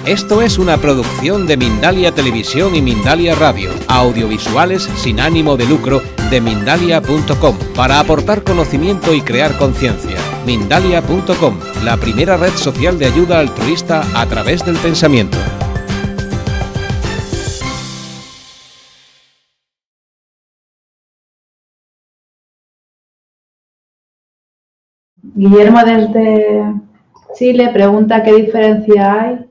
Esto es una producción de Mindalia Televisión y Mindalia Radio, audiovisuales sin ánimo de lucro de Mindalia.com, para aportar conocimiento y crear conciencia. Mindalia.com, la primera red social de ayuda altruista a través del pensamiento. Guillermo desde Chile pregunta qué diferencia hay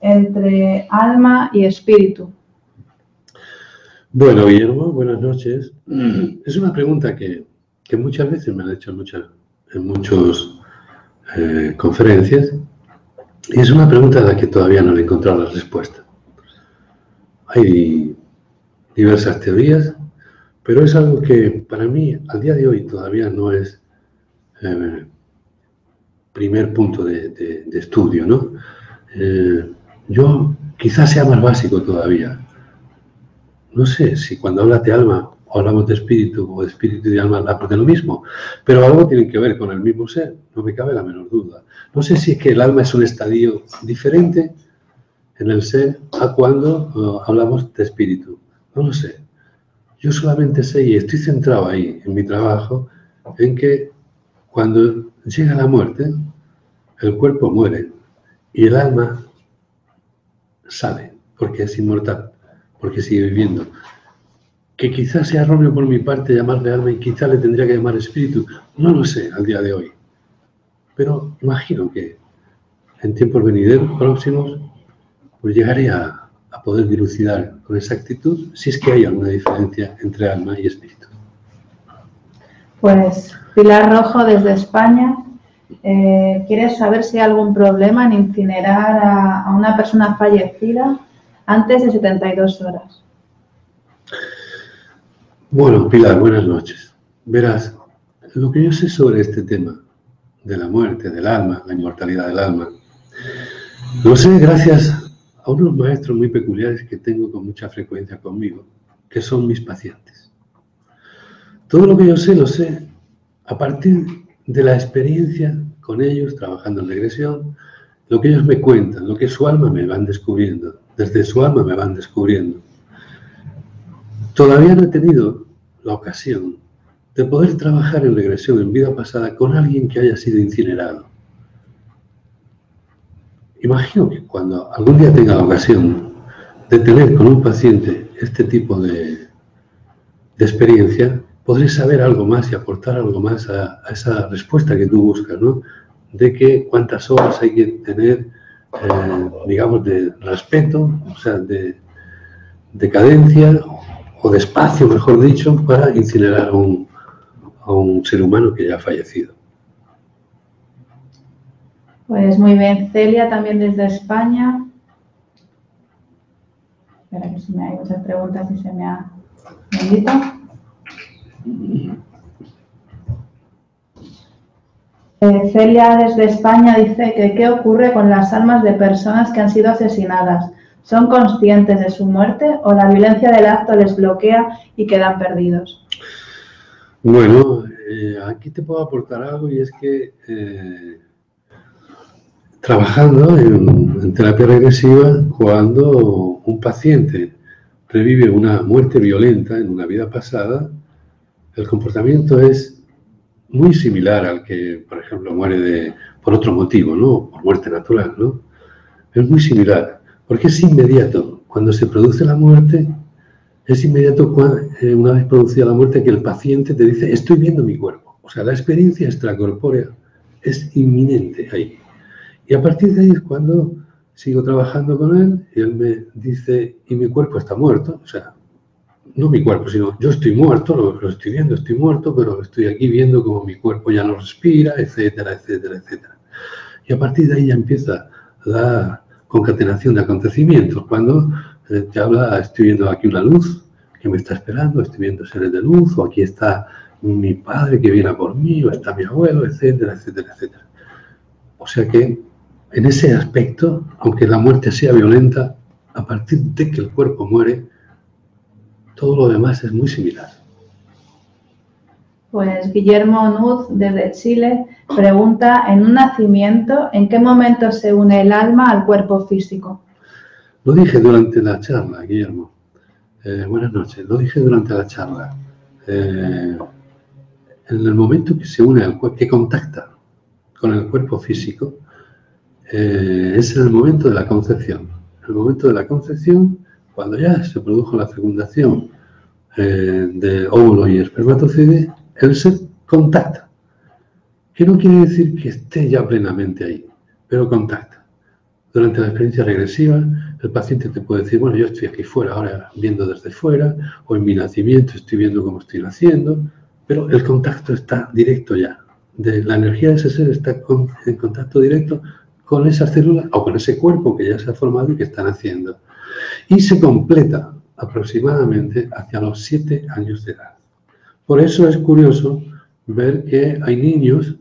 entre alma y espíritu. Bueno, Guillermo, buenas noches. Es una pregunta que muchas veces me han hecho en muchas conferencias, y es una pregunta a la que todavía no le he encontrado la respuesta. Hay diversas teorías, pero es algo que para mí al día de hoy todavía no es primer punto de estudio, ¿no? Yo quizás sea más básico todavía. No sé si cuando hablas de alma o hablamos de espíritu o de espíritu y alma hablamos de lo mismo, pero algo tiene que ver con el mismo ser, no me cabe la menor duda. No sé si es que el alma es un estadio diferente en el ser a cuando hablamos de espíritu. No lo sé. Yo solamente sé, y estoy centrado ahí en mi trabajo, en que cuando llega la muerte, el cuerpo muere y el alma sale, porque es inmortal, porque sigue viviendo. Que quizás sea erróneo por mi parte llamarle alma y quizás le tendría que llamar espíritu, no lo sé al día de hoy. Pero imagino que en tiempos venideros próximos pues llegaré a poder dilucidar con exactitud si es que hay alguna diferencia entre alma y espíritu. Pues Pilar Rojo desde España quiere saber si hay algún problema en incinerar a una persona fallecida antes de 72 horas. Bueno, Pilar, buenas noches. Verás, lo que yo sé sobre este tema de la muerte, del alma, la inmortalidad del alma, lo sé gracias a unos maestros muy peculiares que tengo con mucha frecuencia conmigo, que son mis pacientes. Todo lo que yo sé, lo sé a partir de la experiencia con ellos, trabajando en regresión, lo que ellos me cuentan, lo que su alma me van descubriendo, desde su alma me van descubriendo. Todavía no he tenido la ocasión de poder trabajar en regresión en vida pasada con alguien que haya sido incinerado. Imagino que cuando algún día tenga la ocasión de tener con un paciente este tipo de experiencia, podré saber algo más y aportar algo más a esa respuesta que tú buscas, ¿no? De que cuántas horas hay que tener, digamos, de respeto, o sea, de cadencia o de espacio, mejor dicho, para incinerar a un ser humano que ya ha fallecido. Pues muy bien. Celia también desde España. Espera que si me hay muchas preguntas y se me ha bendito. Celia desde España dice que ¿qué ocurre con las almas de personas que han sido asesinadas? ¿Son conscientes de su muerte o la violencia del acto les bloquea y quedan perdidos? Bueno, aquí te puedo aportar algo, y es que trabajando en terapia regresiva, cuando un paciente revive una muerte violenta en una vida pasada, el comportamiento es muy similar al que, por ejemplo, muere por otro motivo, ¿no? Por muerte natural, ¿no? Es muy similar, porque es inmediato. Cuando se produce la muerte, es inmediato, una vez producida la muerte, que el paciente te dice, estoy viendo mi cuerpo. O sea, la experiencia extracorpórea es inminente ahí. Y a partir de ahí es cuando sigo trabajando con él y él me dice, y mi cuerpo está muerto. O sea, no mi cuerpo, sino yo estoy muerto, lo estoy viendo, estoy muerto, pero estoy aquí viendo como mi cuerpo ya no respira, etcétera, etcétera, etcétera. Y a partir de ahí ya empieza la concatenación de acontecimientos, cuando te habla, estoy viendo aquí una luz que me está esperando, estoy viendo seres de luz, o aquí está mi padre que viene a por mí, o está mi abuelo, etcétera, etcétera, etcétera. O sea que en ese aspecto, aunque la muerte sea violenta, a partir de que el cuerpo muere, todo lo demás es muy similar. Pues Guillermo Nuz, desde Chile, pregunta, en un nacimiento, ¿en qué momento se une el alma al cuerpo físico? Lo dije durante la charla, Guillermo. Buenas noches. Lo dije durante la charla. En el momento que se une al cuerpo, que contacta con el cuerpo físico, es en el momento de la concepción. En el momento de la concepción, cuando ya se produjo la fecundación de óvulo y espermatozoide, el ser contacta. Que no quiere decir que esté ya plenamente ahí, pero contacta. Durante la experiencia regresiva, el paciente te puede decir, bueno, yo estoy aquí fuera, ahora viendo desde fuera, o en mi nacimiento estoy viendo cómo estoy naciendo, pero el contacto está directo ya. La energía de ese ser está en contacto directo con esas células o con ese cuerpo que ya se ha formado y que está naciendo. Y se completa aproximadamente hacia los 7 años de edad. Por eso es curioso ver que hay niños,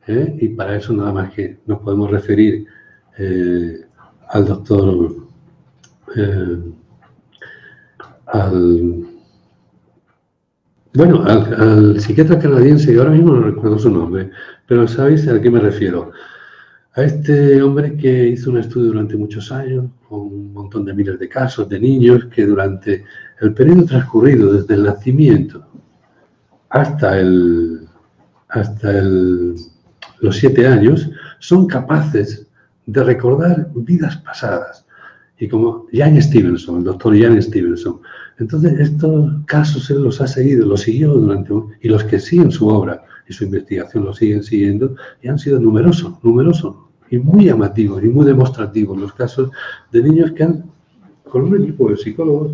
y para eso nada más que nos podemos referir al doctor, al psiquiatra canadiense, que ahora mismo no recuerdo su nombre, pero sabéis a qué me refiero. A este hombre que hizo un estudio durante muchos años, con un montón de miles de casos de niños que durante el periodo transcurrido desde el nacimiento hasta los 7 años, son capaces de recordar vidas pasadas. Y como Jan Stevenson, el doctor Jan Stevenson. Entonces, estos casos él los ha seguido, los siguió y los que siguen su obra y su investigación lo siguen siguiendo, y han sido numerosos y muy llamativos y muy demostrativos los casos de niños que con un equipo de psicólogos,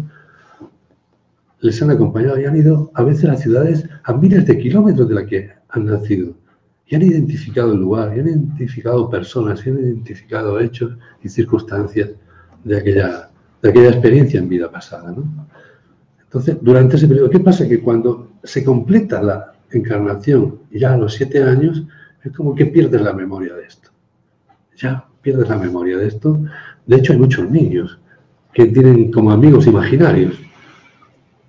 les han acompañado y han ido a veces a ciudades a miles de kilómetros de la que han nacido. Y han identificado el lugar, y han identificado personas, y han identificado hechos y circunstancias de aquella experiencia en vida pasada, ¿no? Entonces, durante ese periodo, ¿qué pasa? Que cuando se completa la encarnación, ya a los 7 años, es como que pierdes la memoria de esto. Ya pierdes la memoria de esto. De hecho, hay muchos niños que tienen como amigos imaginarios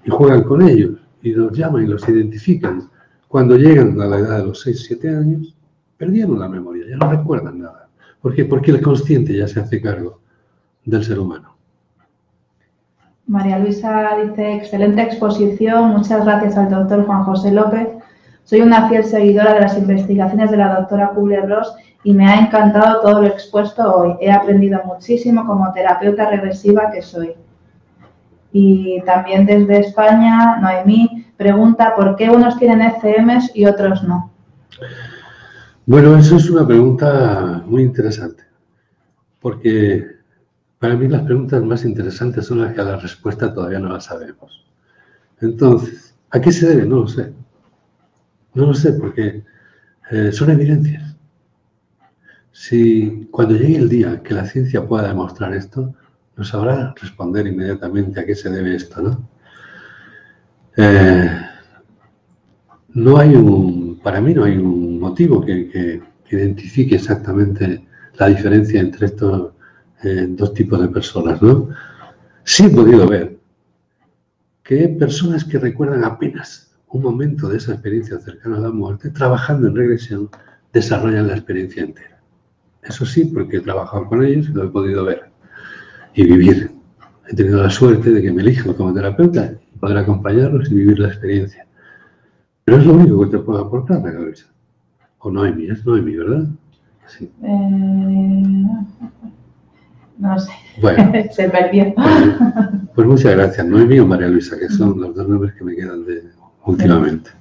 y juegan con ellos y los llaman y los identifican. Cuando llegan a la edad de los 6-7 años, perdieron la memoria, ya no recuerdan nada. ¿Por qué? Porque el consciente ya se hace cargo del ser humano. María Luisa dice, excelente exposición, muchas gracias al doctor Juan José López. Soy una fiel seguidora de las investigaciones de la doctora Kubler-Ross y me ha encantado todo lo expuesto hoy. He aprendido muchísimo como terapeuta regresiva que soy. Y también desde España, Noemí pregunta por qué unos tienen ECMs y otros no. Bueno, eso es una pregunta muy interesante, porque para mí las preguntas más interesantes son las que a la respuesta todavía no la sabemos. Entonces, ¿a qué se debe? No lo sé. No lo sé porque son evidencias. Si cuando llegue el día que la ciencia pueda demostrar esto, nos sabrá responder inmediatamente a qué se debe esto, ¿no? Para mí no hay un motivo que identifique exactamente la diferencia entre estos dos tipos de personas, ¿no? Sí he podido ver que personas que recuerdan apenas un momento de esa experiencia cercana a la muerte, trabajando en regresión, desarrollan la experiencia entera. Eso sí, porque he trabajado con ellos y lo he podido ver y vivir. He tenido la suerte de que me elijan como terapeuta y poder acompañarlos y vivir la experiencia. Pero es lo único que te puedo aportar, la cabeza. O Noemi, es Noemi, ¿verdad? Sí. No sé. Bueno. Se perdió. Pues muchas gracias, Noemi o María Luisa, que son los dos nombres que me quedan últimamente.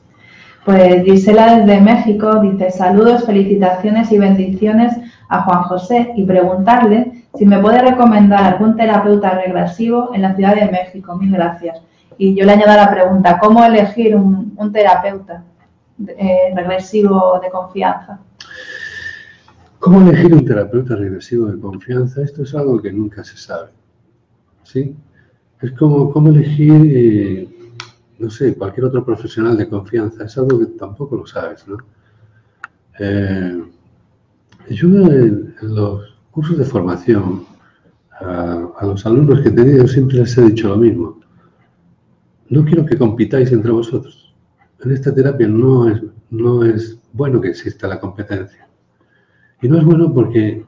Pues Gisela desde México dice, saludos, felicitaciones y bendiciones a Juan José y preguntarle si me puede recomendar algún terapeuta regresivo en la Ciudad de México. Mil gracias. Y yo le añado la pregunta, ¿cómo elegir un terapeuta regresivo de confianza? ¿Cómo elegir un terapeuta regresivo de confianza? Esto es algo que nunca se sabe, ¿sí? Es como cómo elegir, no sé, cualquier otro profesional de confianza. Es algo que tampoco lo sabes, ¿no? Yo en los cursos de formación a los alumnos que he tenido siempre les he dicho lo mismo. No quiero que compitáis entre vosotros. En esta terapia no es bueno que exista la competencia. Y no es bueno porque,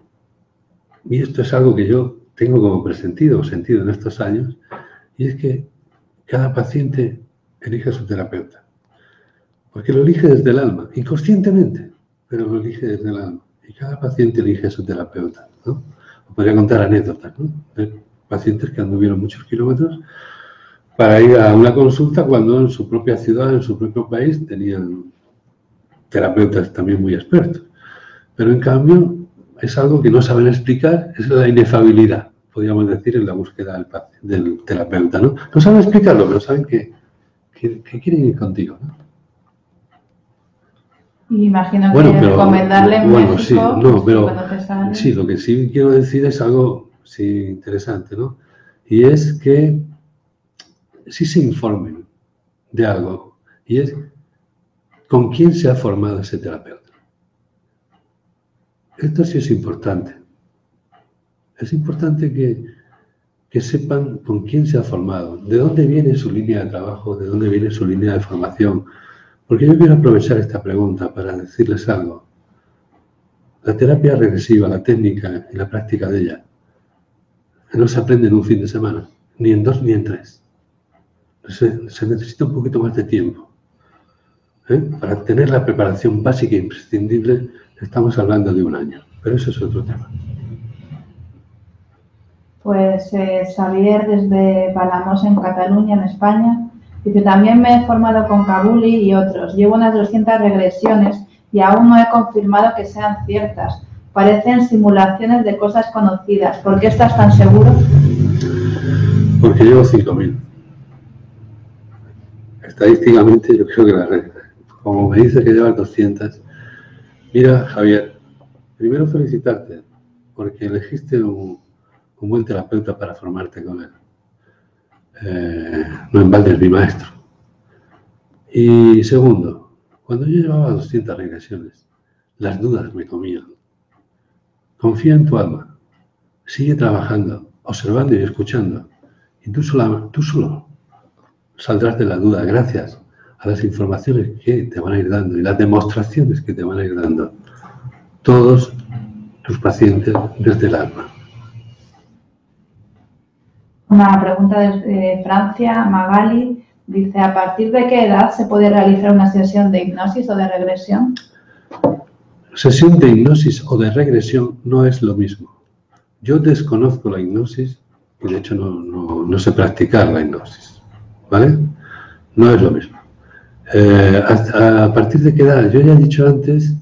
y esto es algo que yo tengo como presentido o sentido en estos años, y es que cada paciente elige a su terapeuta. Porque lo elige desde el alma, inconscientemente, pero lo elige desde el alma. Y cada paciente elige a su terapeuta, ¿no? Os podría contar anécdotas, ¿no? De pacientes que anduvieron muchos kilómetros para ir a una consulta cuando en su propia ciudad, en su propio país, tenían terapeutas también muy expertos. Pero en cambio, es algo que no saben explicar, es la inefabilidad, podríamos decir, en la búsqueda del terapeuta, ¿no? No saben explicarlo, pero saben que quieren ir contigo, ¿no? Y imagino Bueno, que pero, recomendarle en bueno, México, sí, no, pero cuando te sale. sí, lo que sí quiero decir es algo sí, interesante, ¿no? Y es que sí se informen de algo, y es con quién se ha formado ese terapeuta. Esto sí es importante. Es importante que sepan con quién se ha formado, de dónde viene su línea de trabajo, de dónde viene su línea de formación. Porque yo quiero aprovechar esta pregunta para decirles algo. La terapia regresiva, la técnica y la práctica de ella no se aprende en un fin de semana, ni en 2 ni en 3. Se necesita un poquito más de tiempo. Para tener la preparación básica e imprescindible estamos hablando de 1 año, pero eso es otro tema. Pues Xavier desde Palamós en Cataluña, en España, dice, también me he formado con Kabuli y otros. Llevo unas 200 regresiones y aún no he confirmado que sean ciertas. Parecen simulaciones de cosas conocidas. ¿Por qué estás tan seguro? Porque llevo 5.000. Estadísticamente yo creo que la red, como me dice que llevas 200, mira Javier, primero felicitarte porque elegiste un buen terapeuta para formarte con él. No en balde es mi maestro. Y segundo, cuando yo llevaba 200 regresiones, las dudas me comían. Confía en tu alma, sigue trabajando, observando y escuchando, y tú solo saldrás de la duda gracias a las informaciones que te van a ir dando y las demostraciones que te van a ir dando todos tus pacientes desde el alma. Una pregunta desde Francia, Magali, dice, ¿a partir de qué edad se puede realizar una sesión de hipnosis o de regresión? Sesión de hipnosis o de regresión no es lo mismo. Yo desconozco la hipnosis y de hecho no sé practicar la hipnosis, ¿vale? No es lo mismo. ¿A partir de qué edad? Yo ya he dicho antes,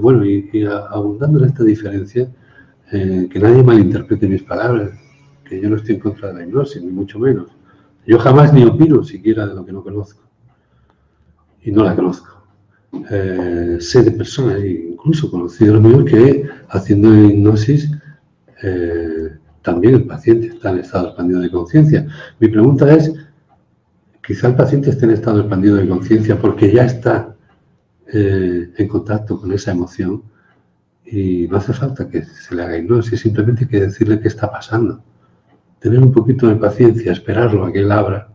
bueno, y abundando en esta diferencia, que nadie malinterprete mis palabras, que yo no estoy en contra de la hipnosis, ni mucho menos. Yo jamás ni opino siquiera de lo que no conozco. Y no la conozco. Sé de personas, incluso conocidos míos, que haciendo hipnosis también el paciente está en estado expandido de conciencia. Mi pregunta es, quizá el paciente esté en estado expandido de conciencia porque ya está en contacto con esa emoción y no hace falta que se le haga hipnosis, simplemente hay que decirle qué está pasando. Tener un poquito de paciencia, esperarlo a que él abra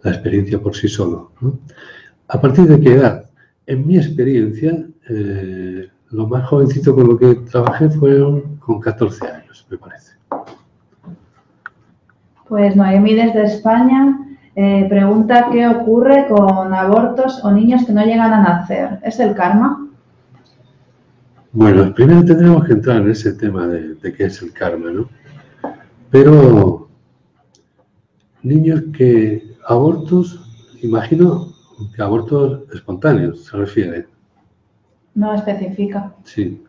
la experiencia por sí solo, ¿no? ¿A partir de qué edad? En mi experiencia, lo más jovencito con lo que trabajé fueron con 14 años, me parece. Pues Noemí desde España pregunta qué ocurre con abortos o niños que no llegan a nacer. ¿Es el karma? Bueno, primero tendremos que entrar en ese tema de qué es el karma, ¿no? Pero niños que abortos, imagino que abortos espontáneos se refiere. No especifica. Sí.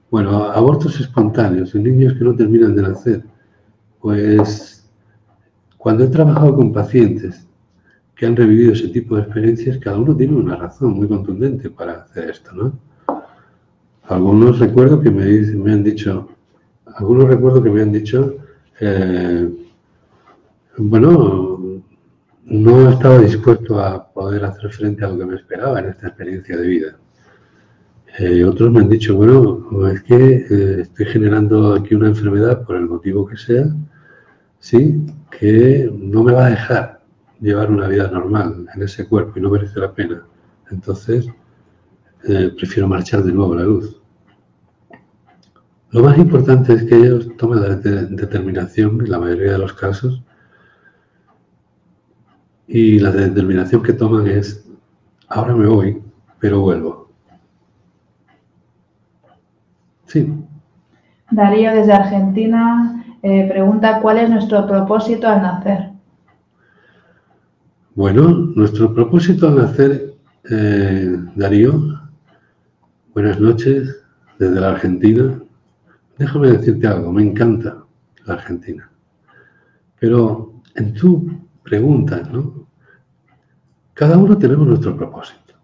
Bueno, abortos espontáneos en niños que no terminan de nacer. Pues cuando he trabajado con pacientes que han revivido ese tipo de experiencias, cada uno tiene una razón muy contundente para hacer esto, ¿no? Algunos recuerdo que me han dicho, bueno, no estaba dispuesto a poder hacer frente a lo que me esperaba en esta experiencia de vida. Otros me han dicho, bueno, es que estoy generando aquí una enfermedad por el motivo que sea, sí, que no me va a dejar llevar una vida normal en ese cuerpo y no merece la pena. Entonces, prefiero marchar de nuevo a la luz. Lo más importante es que ellos tomen la determinación, en la mayoría de los casos, y la determinación que toman es, ahora me voy, pero vuelvo. Sí. Darío, desde Argentina, pregunta, ¿cuál es nuestro propósito al nacer? Bueno, nuestro propósito al nacer, Darío, buenas noches desde la Argentina. Déjame decirte algo, me encanta la Argentina. Pero en tu pregunta, ¿no? Cada uno tenemos nuestro propósito.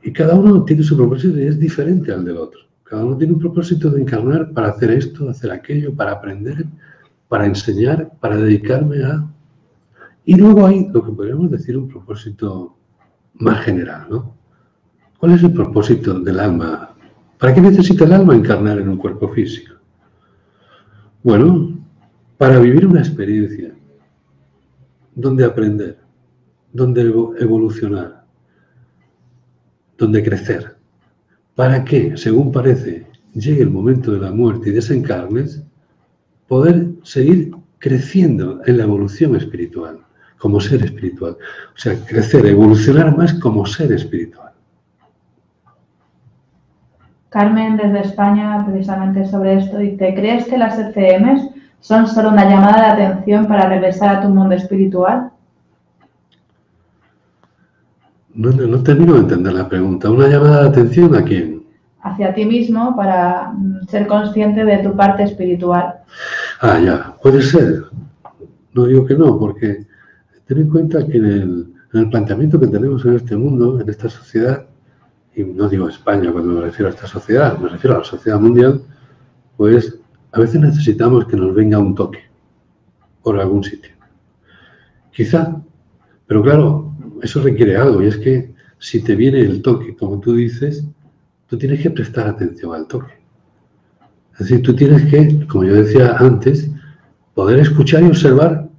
Y cada uno tiene su propósito y es diferente al del otro. Cada uno tiene un propósito de encarnar para hacer esto, hacer aquello, para aprender, para enseñar, para dedicarme a... Y luego hay lo que podríamos decir un propósito más general, ¿no? ¿Cuál es el propósito del alma? ¿Para qué necesita el alma encarnar en un cuerpo físico? Bueno, para vivir una experiencia donde aprender, donde evolucionar, donde crecer. Para que, según parece, llegue el momento de la muerte y desencarnes, poder seguir creciendo en la evolución espiritual, como ser espiritual. O sea, crecer, evolucionar más como ser espiritual. Carmen, desde España, precisamente sobre esto, dice, ¿crees que las ECMs son solo una llamada de atención para regresar a tu mundo espiritual? No termino de entender la pregunta. ¿Una llamada de atención a quién? Hacia ti mismo para ser consciente de tu parte espiritual. Ah, ya, puede ser. No digo que no, porque ten en cuenta que en el planteamiento que tenemos en este mundo, en esta sociedad, y no digo España cuando me refiero a esta sociedad, me refiero a la sociedad mundial, pues a veces necesitamos que nos venga un toque por algún sitio. Quizá, pero claro, eso requiere algo, y es que si te viene el toque, como tú dices, tú tienes que prestar atención al toque. Es decir, tú tienes que, como yo decía antes, poder escuchar y observar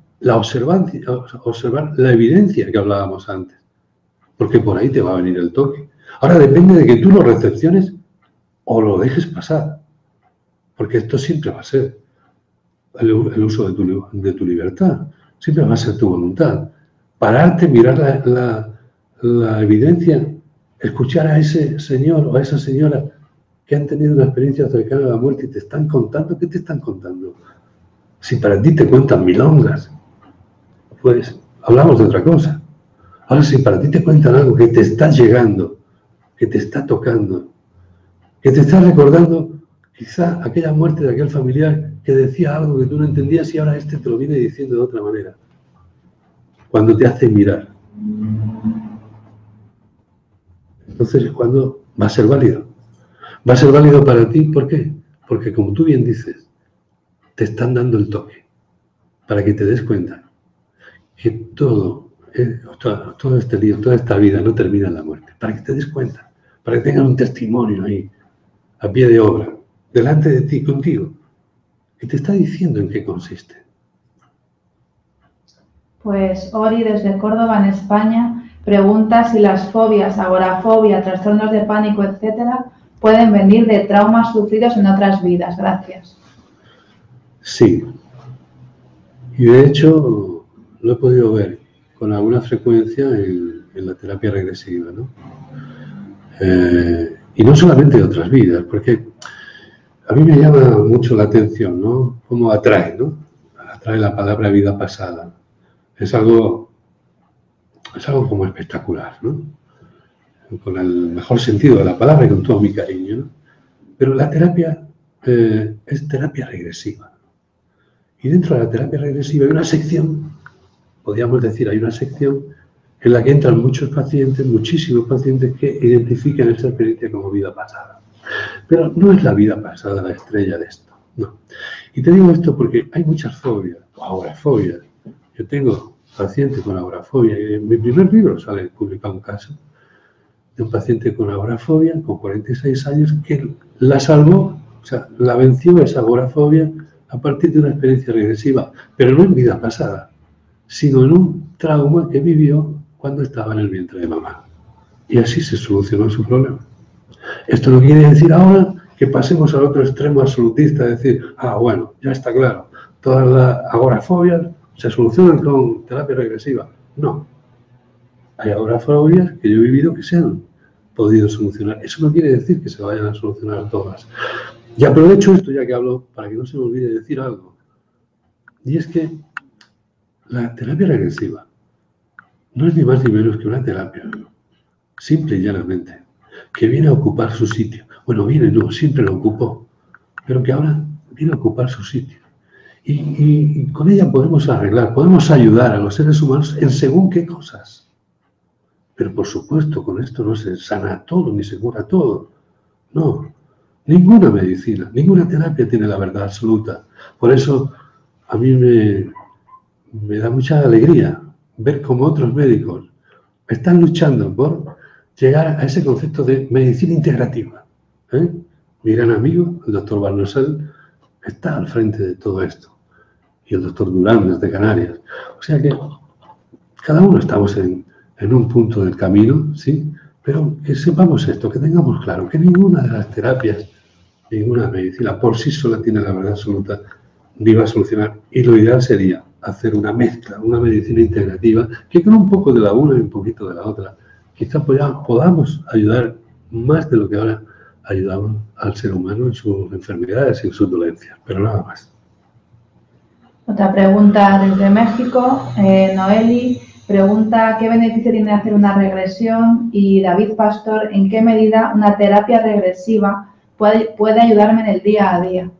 observar la evidencia que hablábamos antes, porque por ahí te va a venir el toque. Ahora depende de que tú lo recepciones o lo dejes pasar, porque esto siempre va a ser el uso de tu libertad, siempre va a ser tu voluntad. Pararte, mirar la evidencia, escuchar a ese señor o a esa señora que han tenido una experiencia cercana a la muerte y te están contando, ¿qué te están contando? Si para ti te cuentan milongas, pues hablamos de otra cosa. Ahora, si para ti te cuentan algo que te está llegando, que te está tocando, que te está recordando quizá aquella muerte de aquel familiar que decía algo que tú no entendías y ahora este te lo viene diciendo de otra manera, cuando te hace mirar. Entonces es cuando va a ser válido. Va a ser válido para ti, ¿por qué? Porque como tú bien dices, te están dando el toque para que te des cuenta que todo este lío, toda esta vida no termina en la muerte. Para que te des cuenta, para que tengas un testimonio ahí, a pie de obra, delante de ti, contigo, que te está diciendo en qué consiste. Pues Ori, desde Córdoba, en España, pregunta si las fobias, agorafobia, trastornos de pánico, etcétera, pueden venir de traumas sufridos en otras vidas. Gracias. Sí. Y de hecho, lo he podido ver con alguna frecuencia en la terapia regresiva, ¿no? Y no solamente de otras vidas, porque a mí me llama mucho la atención, ¿no? Cómo atrae, ¿no? Atrae la palabra vida pasada. Es algo como espectacular, ¿no? Con el mejor sentido de la palabra y con todo mi cariño, ¿no? Pero la terapia es terapia regresiva. Y dentro de la terapia regresiva hay una sección, podríamos decir, hay una sección en la que entran muchos pacientes, muchísimos pacientes que identifican esa experiencia como vida pasada. Pero no es la vida pasada la estrella de esto, no. Y te digo esto porque hay muchas fobias, agorafobias. Yo tengo pacientes con agorafobia y en mi primer libro sale publicado un caso de un paciente con agorafobia, con 46 años, que la salvó, o sea, la venció esa agorafobia a partir de una experiencia regresiva, pero no en vida pasada, sino en un trauma que vivió cuando estaba en el vientre de mamá. Y así se solucionó su problema. Esto no quiere decir ahora que pasemos al otro extremo absolutista, de decir, bueno, ya está claro, todas las agorafobias se solucionan con terapia regresiva. No. Hay agorafobias que yo he vivido que se han podido solucionar. Eso no quiere decir que se vayan a solucionar todas. Y aprovecho esto, ya que hablo, para que no se me olvide decir algo. Y es que la terapia regresiva no es ni más ni menos que una terapia, simple y llanamente, que viene a ocupar su sitio. Bueno, no, siempre lo ocupó, pero que ahora viene a ocupar su sitio. Y con ella podemos arreglar, podemos ayudar a los seres humanos en según qué cosas. Pero por supuesto, con esto no se sana todo, ni se cura todo. No, ninguna medicina, ninguna terapia tiene la verdad absoluta. Por eso a mí me da mucha alegría ver cómo otros médicos están luchando por llegar a ese concepto de medicina integrativa. Mi gran amigo, el doctor Barnosel, está al frente de todo esto. Y el doctor Durán, desde Canarias. O sea que cada uno estamos en un punto del camino, ¿sí? Pero que sepamos esto, que tengamos claro que ninguna de las terapias, ninguna medicina por sí sola tiene la verdad absoluta ni va a solucionar. Y lo ideal sería hacer una mezcla, una medicina integrativa, que con un poco de la una y un poquito de la otra, quizás podamos ayudar más de lo que ahora ayudamos al ser humano en sus enfermedades y en sus dolencias, pero nada más. Otra pregunta desde México, Noeli pregunta ¿qué beneficio tiene hacer una regresión? Y David Pastor, ¿en qué medida una terapia regresiva puede ayudarme en el día a día?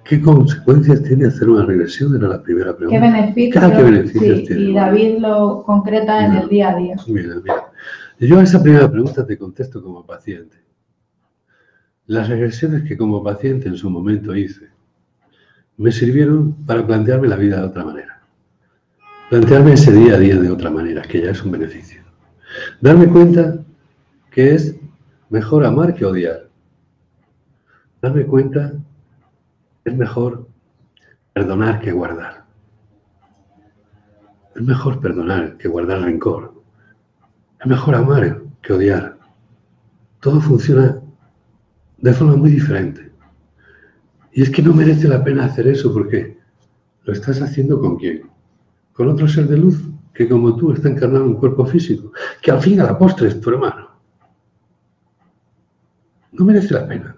¿Qué consecuencias tiene hacer una regresión? Era la primera pregunta. ¿Qué beneficios, ¿Qué beneficios tiene? Y David lo concreta en el día a día. Mira. Yo a esa primera pregunta te contesto como paciente. Las regresiones que como paciente en su momento hice me sirvieron para plantearme la vida de otra manera. Plantearme ese día a día de otra manera, que ya es un beneficio. Darme cuenta que es mejor amar que odiar. Darme cuenta que es mejor perdonar que guardar. Es mejor perdonar que guardar rencor. Es mejor amar que odiar. Todo funciona de forma muy diferente. Y es que no merece la pena hacer eso porque lo estás haciendo ¿con quién? Con otro ser de luz que como tú está encarnado en un cuerpo físico, que al fin a la postre es tu hermano. No merece la pena.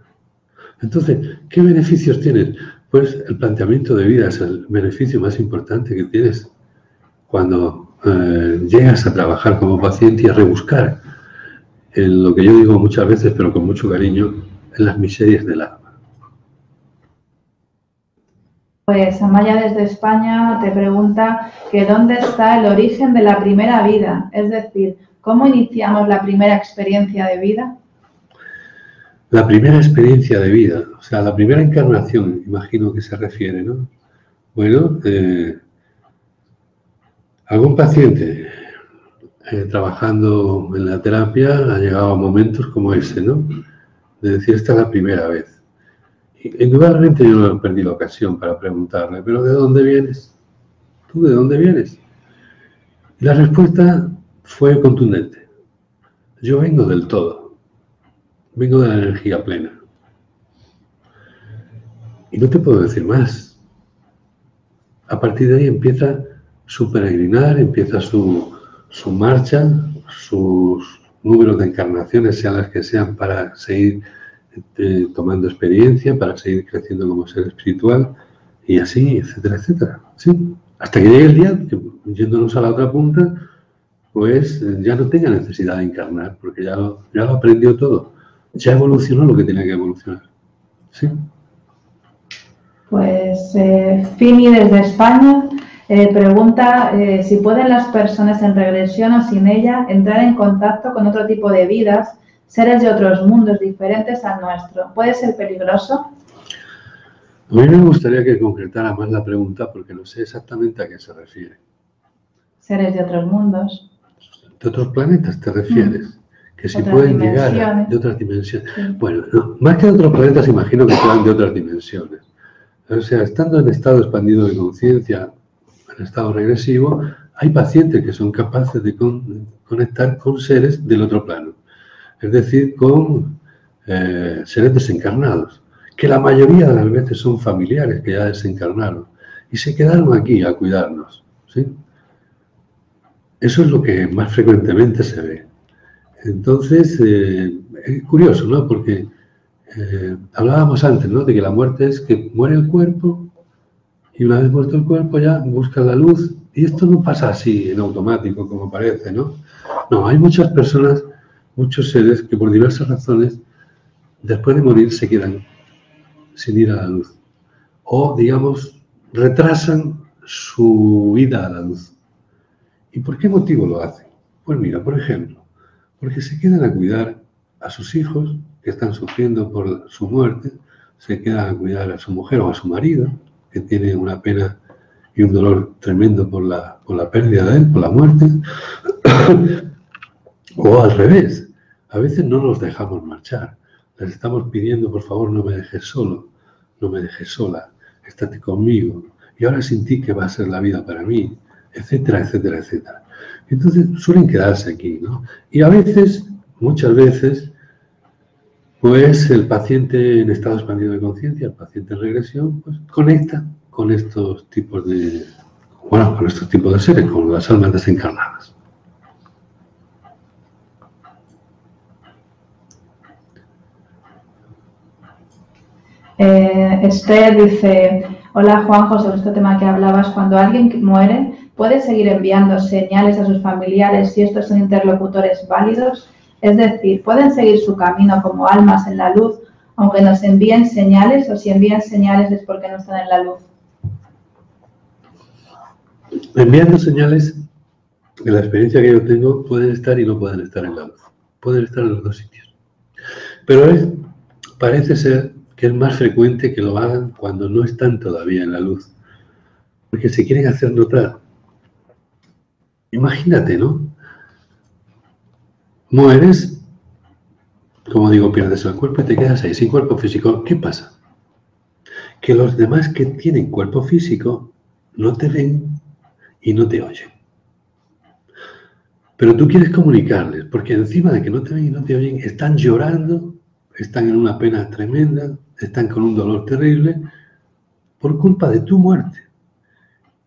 Entonces, ¿qué beneficios tienes? Pues el planteamiento de vida es el beneficio más importante que tienes cuando llegas a trabajar como paciente y a rebuscar en lo que yo digo muchas veces, pero con mucho cariño, en las miserias del alma. Pues Amaya desde España te pregunta que ¿dónde está el origen de la primera vida? Es decir, ¿cómo iniciamos la primera experiencia de vida? La primera experiencia de vida, o sea, la primera encarnación, imagino que se refiere, ¿no? Bueno, algún paciente trabajando en la terapia ha llegado a momentos como ese, ¿no? De decir, esta es la primera vez. Y indudablemente yo no perdí la ocasión para preguntarle, ¿pero de dónde vienes? ¿Tú de dónde vienes? Y la respuesta fue contundente. Yo vengo del todo. Vengo de la energía plena. Y no te puedo decir más. A partir de ahí empieza su peregrinar, empieza su marcha, sus números de encarnaciones, sean las que sean, para seguir tomando experiencia, para seguir creciendo como ser espiritual, y así, etcétera, etcétera. ¿Sí? Hasta que llegue el día que, yéndonos a la otra punta, pues ya no tenga necesidad de encarnar, porque ya lo aprendió todo. Ya evolucionó lo que tenía que evolucionar. ¿Sí? Pues Fini desde España pregunta si pueden las personas en regresión o sin ella entrar en contacto con otro tipo de vidas, seres de otros mundos diferentes al nuestro. ¿Puede ser peligroso? A mí me gustaría que concretara más la pregunta porque no sé exactamente a qué se refiere. Seres de otros mundos. ¿De otros planetas te refieres? Que si pueden llegar de otras dimensiones. Sí. Bueno, no, más que de otros planetas, imagino que serán de otras dimensiones. O sea, estando en estado expandido de conciencia, en estado regresivo, hay pacientes que son capaces de conectar con seres del otro plano. es decir, con seres desencarnados, que la mayoría de las veces son familiares que ya desencarnaron y se quedaron aquí a cuidarnos, ¿sí? Eso es lo que más frecuentemente se ve. Entonces, es curioso, ¿no? Porque hablábamos antes, ¿no? De que la muerte es que muere el cuerpo y una vez muerto el cuerpo ya busca la luz. Y esto no pasa así en automático, como parece, ¿no? No, hay muchas personas, muchos seres que por diversas razones, después de morir, se quedan sin ir a la luz. O, digamos, retrasan su ida a la luz. ¿Y por qué motivo lo hacen? Pues mira, por ejemplo, porque se quedan a cuidar a sus hijos que están sufriendo por su muerte, se quedan a cuidar a su mujer o a su marido, que tiene una pena y un dolor tremendo por la pérdida de él, por la muerte, o al revés. A veces no nos dejamos marchar, les estamos pidiendo, por favor, no me dejes solo, no me dejes sola, estate conmigo, y ahora sin ti, ¿qué va a ser la vida para mí? Etcétera, etcétera, etcétera. Entonces suelen quedarse aquí, ¿no? Y a veces, muchas veces, pues el paciente en estado expandido de conciencia, el paciente en regresión, pues conecta con estos tipos de, bueno, con estos tipos de seres, con las almas desencarnadas. Esther dice, hola Juanjo, sobre este tema que hablabas, cuando alguien muere, ¿puede seguir enviando señales a sus familiares si estos son interlocutores válidos? Es decir, ¿pueden seguir su camino como almas en la luz, aunque nos envíen señales, o si envían señales es porque no están en la luz? Enviando señales, en la experiencia que yo tengo, pueden estar y no pueden estar en la luz. Pueden estar en los dos sitios. Pero parece ser que es más frecuente que lo hagan cuando no están todavía en la luz, porque se quieren hacer notar. Imagínate, ¿no? Mueres, como digo, pierdes el cuerpo y te quedas ahí sin cuerpo físico. ¿Qué pasa? Que los demás que tienen cuerpo físico no te ven y no te oyen. Pero tú quieres comunicarles, porque encima de que no te ven y no te oyen, están llorando, están en una pena tremenda, están con un dolor terrible por culpa de tu muerte.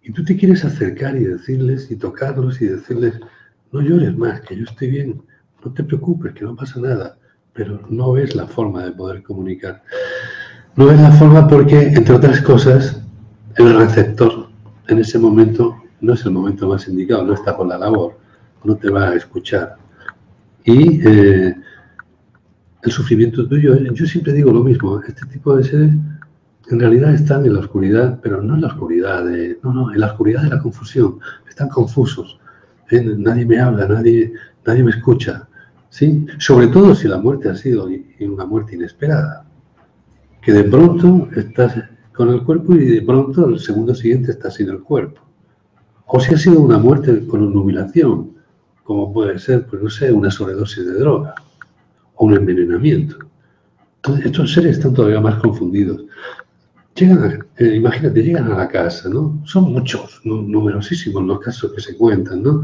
Y tú te quieres acercar y decirles, y tocarlos y decirles, no llores más, que yo estoy bien, no te preocupes, que no pasa nada. Pero no ves la forma de poder comunicar. No ves la forma porque, entre otras cosas, el receptor en ese momento no es el momento más indicado, no está por la labor, no te va a escuchar. Y el sufrimiento tuyo, yo siempre digo lo mismo, este tipo de seres en realidad están en la oscuridad, pero no en la oscuridad en la oscuridad de la confusión, están confusos, nadie me habla, nadie me escucha, ¿sí? Sobre todo si la muerte ha sido una muerte inesperada, que de pronto estás con el cuerpo y de pronto el segundo siguiente estás sin el cuerpo. O si ha sido una muerte con obnubilación, como puede ser, pues no sé, una sobredosis de droga o un envenenamiento. Entonces, estos seres están todavía más confundidos. Imagínate, llegan a la casa, ¿no? Son muchos, numerosísimos los casos que se cuentan, ¿no?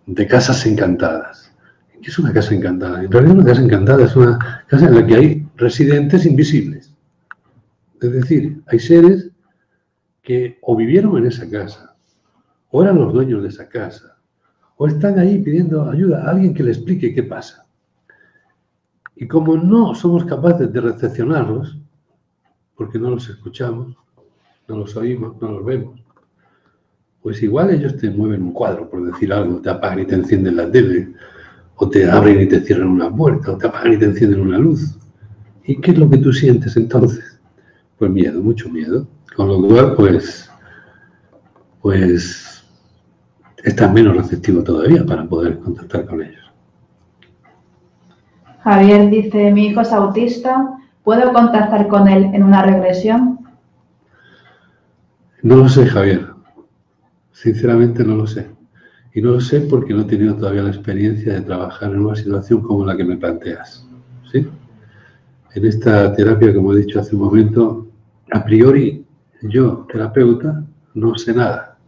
De casas encantadas. ¿Qué es una casa encantada? En realidad una casa encantada es una casa en la que hay residentes invisibles. Es decir, hay seres que o vivieron en esa casa, o eran los dueños de esa casa, o están ahí pidiendo ayuda a alguien que le explique qué pasa. Y como no somos capaces de recepcionarlos, porque no los escuchamos, no los oímos, no los vemos, pues igual ellos te mueven un cuadro, por decir algo, te apagan y te encienden la tele, o te abren y te cierran una puerta, o te apagan y te encienden una luz. ¿Y qué es lo que tú sientes entonces? Pues miedo, mucho miedo. Con lo cual, pues estás menos receptivo todavía para poder contactar con ellos. Javier dice, mi hijo es autista, ¿puedo contactar con él en una regresión? No lo sé, Javier. Sinceramente no lo sé. Y no lo sé porque no he tenido todavía la experiencia de trabajar en una situación como la que me planteas, ¿sí? En esta terapia, como he dicho hace un momento, a priori, yo, terapeuta, no sé nada.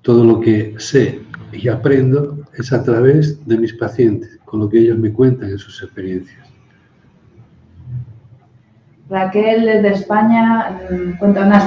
Todo lo que sé y aprendo es a través de mis pacientes, con lo que ellos me cuentan en sus experiencias. Raquel, desde España, cuenta una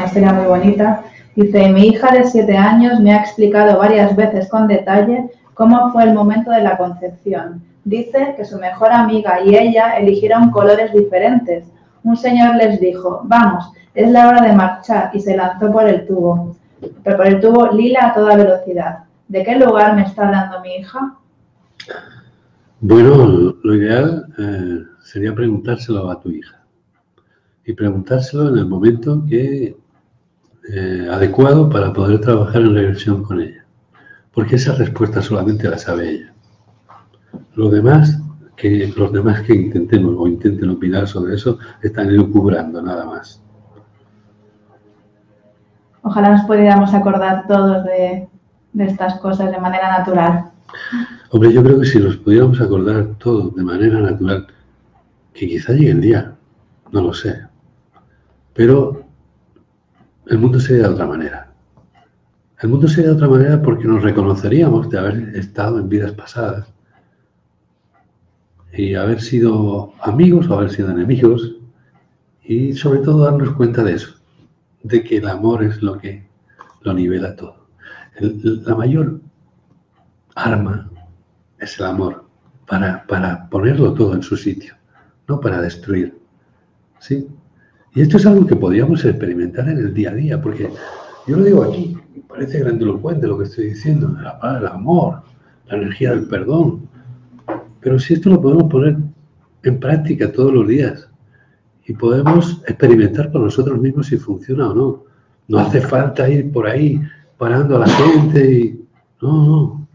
historia muy bonita. Dice, mi hija de 7 años me ha explicado varias veces con detalle cómo fue el momento de la concepción. Dice que su mejor amiga y ella eligieron colores diferentes. Un señor les dijo, vamos, es la hora de marchar, y se lanzó por el tubo, pero por el tubo lila a toda velocidad. ¿De qué lugar me está hablando mi hija? Bueno, lo ideal sería preguntárselo a tu hija y preguntárselo en el momento adecuado para poder trabajar en regresión con ella, porque esa respuesta solamente la sabe ella. Los demás que intentemos o intenten opinar sobre eso están elucubrando nada más. Ojalá nos pudiéramos acordar todos de estas cosas de manera natural. Hombre, yo creo que si nos pudiéramos acordar todos de manera natural, que quizá llegue el día, no lo sé, pero el mundo sería de otra manera. El mundo sería de otra manera porque nos reconoceríamos de haber estado en vidas pasadas y haber sido amigos o haber sido enemigos, y sobre todo darnos cuenta de eso, de que el amor es lo que lo nivela todo. La mayor arma es el amor, para ponerlo todo en su sitio, no para destruir. ¿Sí? Y esto es algo que podríamos experimentar en el día a día, porque yo lo digo aquí, me parece grandilocuente lo que estoy diciendo, la paz, el amor, la energía del perdón. Pero si esto lo podemos poner en práctica todos los días y podemos experimentar por nosotros mismos si funciona o no. No hace falta ir por ahí parando a la gente y... No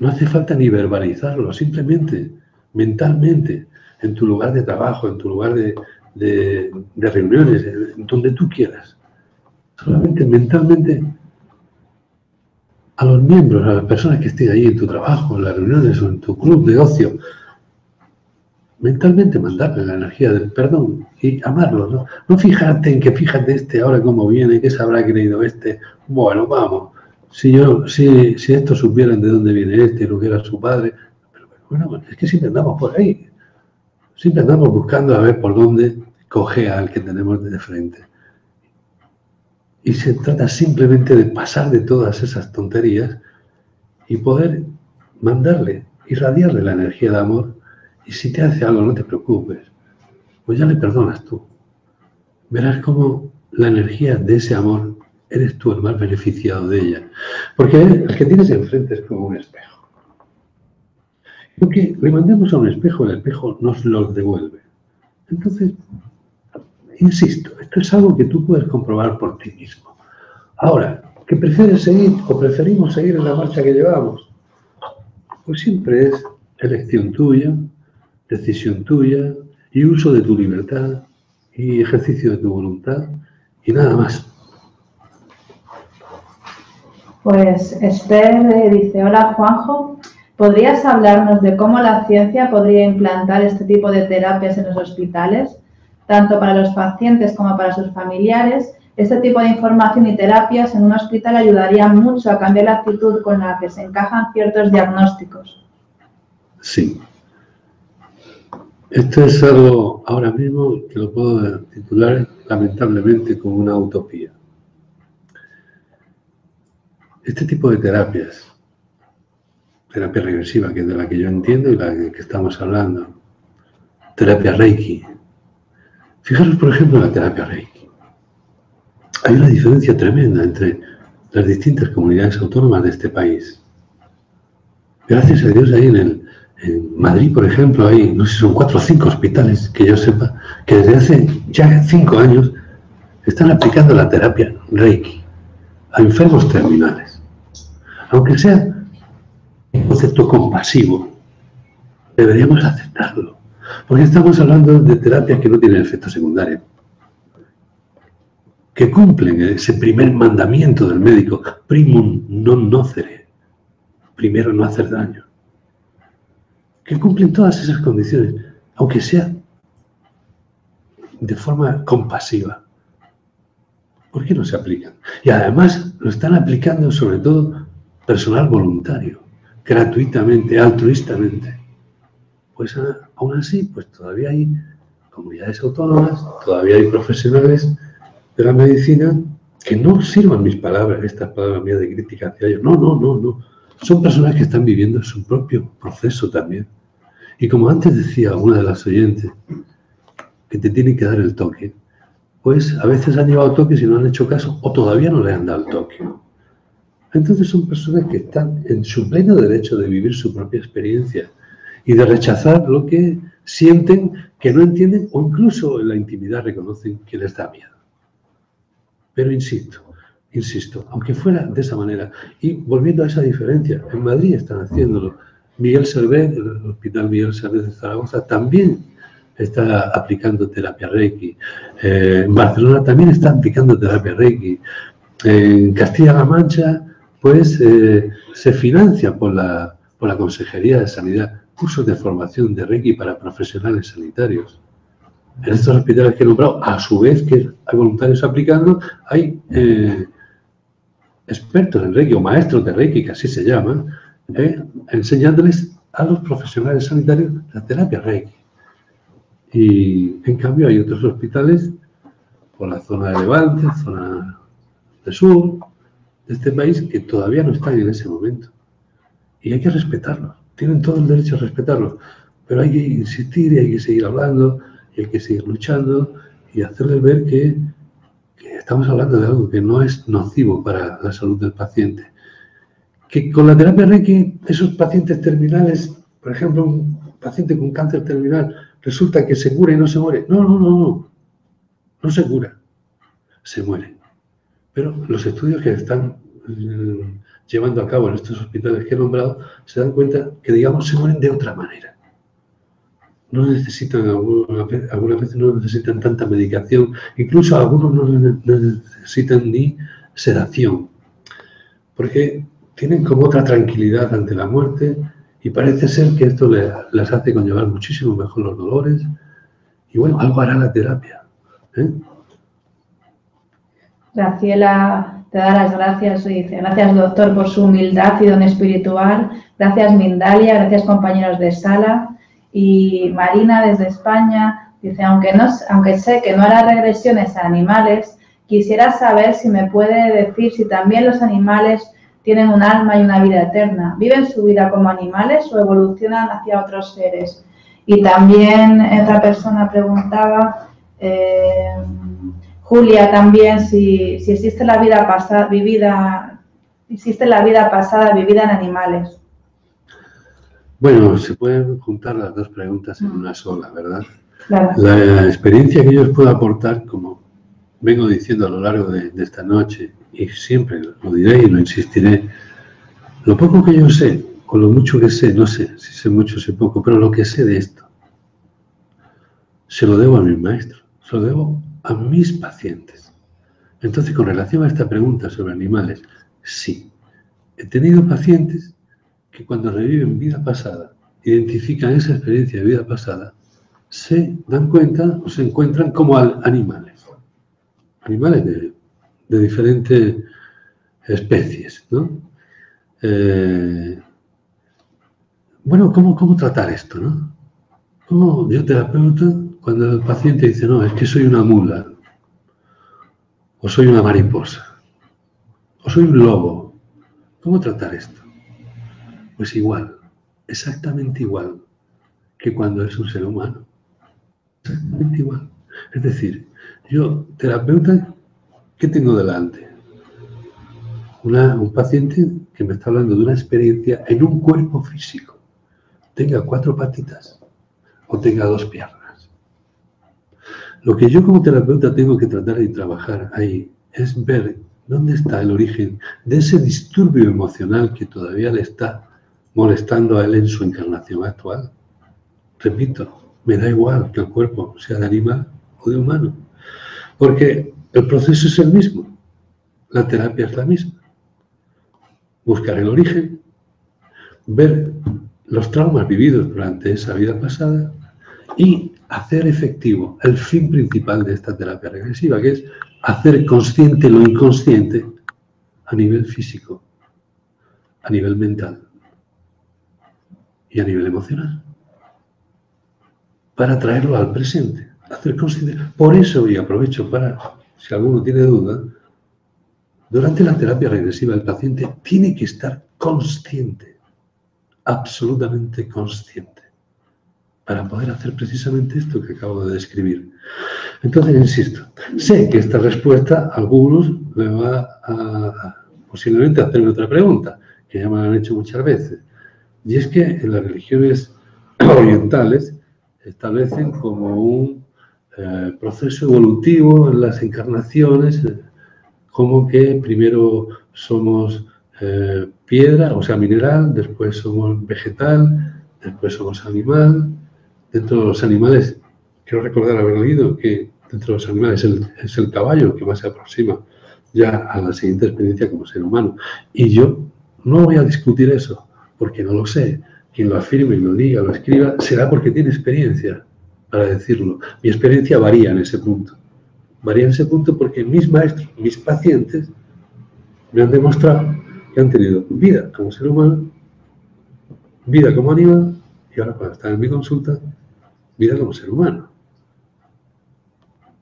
hace falta ni verbalizarlo, simplemente, mentalmente, en tu lugar de trabajo, en tu lugar de reuniones, en donde tú quieras. Solamente mentalmente a los miembros, a las personas que estén ahí en tu trabajo, en las reuniones o en tu club de ocio, mentalmente mandarle la energía del perdón y amarlos, ¿no? No fijarte en que fíjate ahora cómo viene, qué se habrá creído bueno, vamos. Si estos supieran de dónde viene y lo que era su padre, pero bueno, es que siempre andamos por ahí, siempre andamos buscando a ver por dónde cojea al que tenemos de frente. Y se trata simplemente de pasar de todas esas tonterías y poder mandarle, irradiarle la energía de amor, y si te hace algo no te preocupes, pues ya le perdonas tú. Verás cómo la energía de ese amor eres tú el más beneficiado de ella. Porque el que tienes enfrente es como un espejo. Lo que le mandemos a un espejo, el espejo nos lo devuelve. Entonces, insisto, esto es algo que tú puedes comprobar por ti mismo. Ahora, ¿que prefieres seguir o preferimos seguir en la marcha que llevamos? Pues siempre es elección tuya, decisión tuya y uso de tu libertad y ejercicio de tu voluntad y nada más. Pues Esther dice, hola Juanjo, ¿podrías hablarnos de cómo la ciencia podría implantar este tipo de terapias en los hospitales? Tanto para los pacientes como para sus familiares, este tipo de información y terapias en un hospital ayudaría mucho a cambiar la actitud con la que se encajan ciertos diagnósticos. Sí. Esto es algo ahora mismo que lo puedo titular lamentablemente como una utopía. Este tipo de terapias, terapia regresiva, que es de la que yo entiendo y la que estamos hablando, terapia Reiki. Fijaros, por ejemplo, en la terapia Reiki. Hay una diferencia tremenda entre las distintas comunidades autónomas de este país. Gracias a Dios, ahí en Madrid, por ejemplo, hay, no sé, son 4 o 5 hospitales, que yo sepa, que desde hace ya 5 años están aplicando la terapia Reiki a enfermos terminales. Aunque sea un concepto compasivo, deberíamos aceptarlo, porque estamos hablando de terapias que no tienen efecto secundario, que cumplen ese primer mandamiento del médico, primum non nocere, primero no hacer daño, que cumplen todas esas condiciones, aunque sea de forma compasiva. ¿Por qué no se aplican? Y además lo están aplicando sobre todo personal voluntario, gratuitamente, altruistamente. Pues aún así, pues todavía hay comunidades autónomas, todavía hay profesionales de la medicina que no sirvan mis palabras, estas palabras mías de crítica hacia ellos. No, no, no, no. Son personas que están viviendo su propio proceso también. Y como antes decía una de las oyentes, que te tienen que dar el toque, pues a veces han llevado toques y no han hecho caso o todavía no le han dado el toque. Entonces son personas que están en su pleno derecho de vivir su propia experiencia y de rechazar lo que sienten, que no entienden o incluso en la intimidad reconocen que les da miedo. Pero insisto, aunque fuera de esa manera, y volviendo a esa diferencia, en Madrid están haciéndolo. Miguel Servet, el Hospital Miguel Servet de Zaragoza, también está aplicando terapia Reiki. En Barcelona también está aplicando terapia Reiki. En Castilla-La Mancha, pues, se financia por la Consejería de Sanidad cursos de formación de Reiki para profesionales sanitarios. En estos hospitales que he nombrado, a su vez que hay voluntarios aplicando, hay expertos en Reiki o maestros de Reiki, que así se llaman, enseñándoles a los profesionales sanitarios la terapia Reiki. Y en cambio hay otros hospitales por la zona de Levante, zona del sur de este país, que todavía no están en ese momento. Y hay que respetarlos, tienen todo el derecho a respetarlos, pero hay que insistir y hay que seguir hablando y hay que seguir luchando y hacerles ver que estamos hablando de algo que no es nocivo para la salud del paciente. Que con la terapia Reiki, esos pacientes terminales, por ejemplo, un paciente con cáncer terminal, resulta que se cura y no se muere. No, no, no, no. No se cura. Se muere. Pero los estudios que están llevando a cabo en estos hospitales que he nombrado se dan cuenta que, digamos, se mueren de otra manera. No necesitan, algunas veces no necesitan tanta medicación. Incluso algunos no necesitan ni sedación. Porque tienen como otra tranquilidad ante la muerte y parece ser que esto les hace conllevar muchísimo mejor los dolores y bueno, algo hará la terapia. Graciela te da las gracias y dice: gracias doctor por su humildad y don espiritual, gracias Mindalia, gracias compañeros de sala. Y Marina desde España dice: aunque sé que no hará regresiones a animales, quisiera saber si me puede decir si también los animales tienen un alma y una vida eterna. ¿Viven su vida como animales o evolucionan hacia otros seres? Y también otra persona preguntaba, Julia también, si existe la vida pasada vivida en animales. Bueno, se pueden juntar las dos preguntas en una sola, ¿verdad? Claro. La experiencia que yo os puedo aportar, como vengo diciendo a lo largo de esta noche, y siempre lo diré y lo insistiré, lo poco que yo sé, o lo mucho que sé, no sé si sé mucho o sé poco, pero lo que sé de esto, se lo debo a mis maestros, se lo debo a mis pacientes. Entonces, con relación a esta pregunta sobre animales, sí, he tenido pacientes que cuando reviven vida pasada, identifican esa experiencia de vida pasada, se dan cuenta o se encuentran como animales. Animales de diferentes especies, ¿no? Bueno, ¿cómo tratar esto, no? ¿Cómo yo terapeuta, cuando el paciente dice, no, es que soy una mula, o soy una mariposa, o soy un lobo, ¿cómo tratar esto? Pues igual, exactamente igual que cuando es un ser humano. Exactamente igual. Es decir, yo, terapeuta, ¿qué tengo delante? Un paciente que me está hablando de una experiencia en un cuerpo físico. Tenga 4 patitas o tenga 2 piernas. Lo que yo como terapeuta tengo que tratar de trabajar ahí es ver dónde está el origen de ese disturbio emocional que todavía le está molestando a él en su encarnación actual. Repito, me da igual que el cuerpo sea de animal o de humano, porque el proceso es el mismo, la terapia es la misma. Buscar el origen, ver los traumas vividos durante esa vida pasada y hacer efectivo el fin principal de esta terapia regresiva, que es hacer consciente lo inconsciente a nivel físico. a nivel mental y a nivel emocional, para traerlo al presente, hacer consciente. Por eso, y aprovecho para, si alguno tiene duda, durante la terapia regresiva el paciente tiene que estar consciente, absolutamente consciente, para poder hacer precisamente esto que acabo de describir. Entonces, insisto, sé que esta respuesta a algunos me va a posiblemente hacerme otra pregunta, que ya me la han hecho muchas veces, y es que en las religiones orientales establecen como un proceso evolutivo en las encarnaciones, como que primero somos piedra, o sea, mineral, después somos vegetal, después somos animal. Dentro de los animales, quiero recordar haber leído que dentro de los animales es el caballo que más se aproxima ya a la siguiente experiencia como ser humano. Y yo no voy a discutir eso, porque no lo sé. Quien lo afirme, lo diga, lo escriba, será porque tiene experiencia para decirlo. Mi experiencia varía en ese punto. Varía en ese punto porque mis maestros, mis pacientes, me han demostrado que han tenido vida como ser humano, vida como animal, y ahora cuando están en mi consulta, vida como ser humano.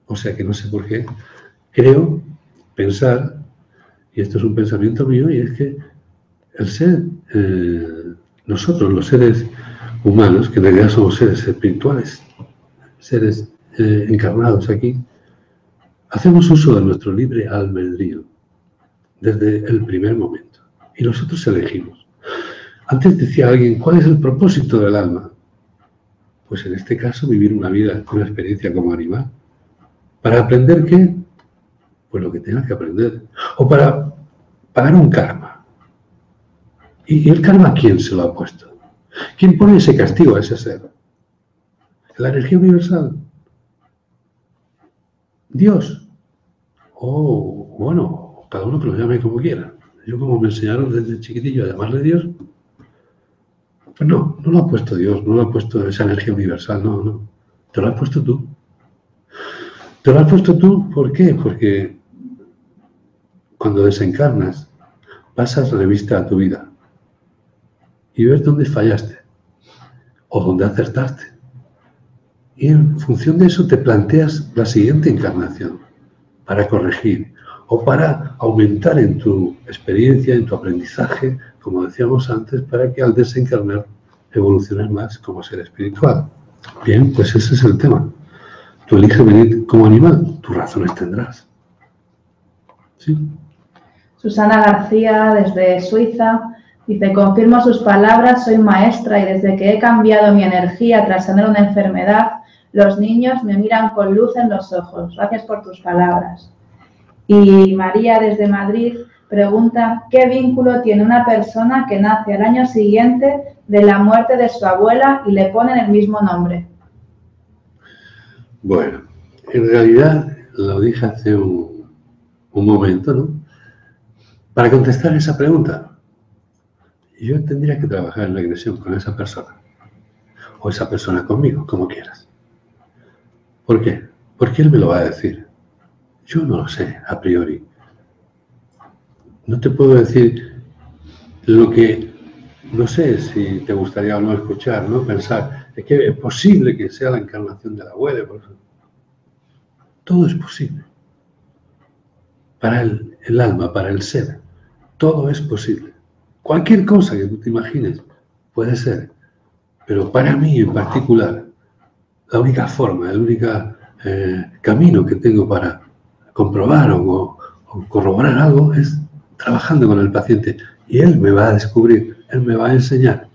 O sea que no sé por qué creo pensar, y esto es un pensamiento mío, y es que el ser, nosotros los seres humanos, que en realidad somos seres espirituales, seres encarnados aquí, hacemos uso de nuestro libre albedrío desde el primer momento. Y nosotros elegimos. Antes decía alguien, ¿cuál es el propósito del alma? Pues en este caso vivir una vida, una experiencia como animal. ¿Para aprender qué? Pues lo que tengas que aprender. O para pagar un karma. ¿Y el karma quién se lo ha puesto? ¿Quién pone ese castigo a ese ser? ¿La energía universal? ¿Dios? O, bueno, cada uno que lo llame como quiera. Yo, como me enseñaron desde chiquitillo a llamarle Dios, pues no lo ha puesto Dios, no lo ha puesto esa energía universal, no. Te lo has puesto tú. Te lo has puesto tú, ¿por qué? Porque cuando desencarnas, pasas revista a tu vida y ves dónde fallaste o dónde acertaste. Y en función de eso te planteas la siguiente encarnación para corregir o para aumentar en tu experiencia, en tu aprendizaje, como decíamos antes, para que al desencarnar evoluciones más como ser espiritual. Bien, pues ese es el tema. Tú eliges venir como animal, tus razones tendrás. ¿Sí? Susana García, desde Suiza, dice, confirmo sus palabras, soy maestra y desde que he cambiado mi energía tras tener una enfermedad, los niños me miran con luz en los ojos. Gracias por tus palabras. Y María, desde Madrid, pregunta, ¿qué vínculo tiene una persona que nace al año siguiente de la muerte de su abuela y le ponen el mismo nombre? Bueno, en realidad lo dije hace un momento, ¿no? Para contestar esa pregunta, yo tendría que trabajar en regresión con esa persona, o esa persona conmigo, como quieras. ¿Por qué? Porque él me lo va a decir. Yo no lo sé, a priori. No te puedo decir lo que, no sé si te gustaría o no escuchar, ¿no? Pensar, es que es posible que sea la encarnación de la abuela. Todo es posible. Para el alma, para el ser, todo es posible. Cualquier cosa que tú te imagines puede ser. Pero para mí en particular, la única forma, el único camino que tengo para comprobar o corroborar algo es trabajando con el paciente. Y él me va a descubrir, él me va a enseñar.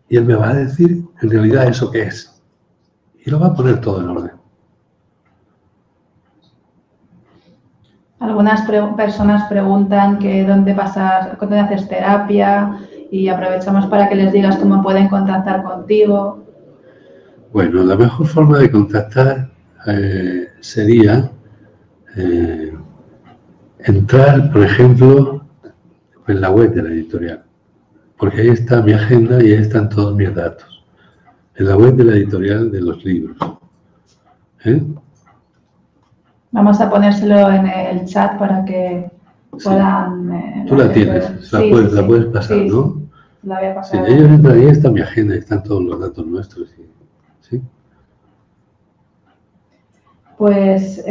Y él me va a decir en realidad eso que es. Y lo va a poner todo en orden. Algunas personas preguntan que dónde haces terapia y aprovechamos para que les digas cómo pueden contactar contigo. Bueno, la mejor forma de contactar sería entrar, por ejemplo, en la web de la editorial, porque ahí está mi agenda y ahí están todos mis datos. En la web de la editorial de los libros. Vamos a ponérselo en el chat para que puedan... Tú la tienes, la puedes pasar, sí, ¿no? La voy a pasar. Sí, ellos entran, ahí está mi agenda, están todos los datos nuestros. ¿Sí? Pues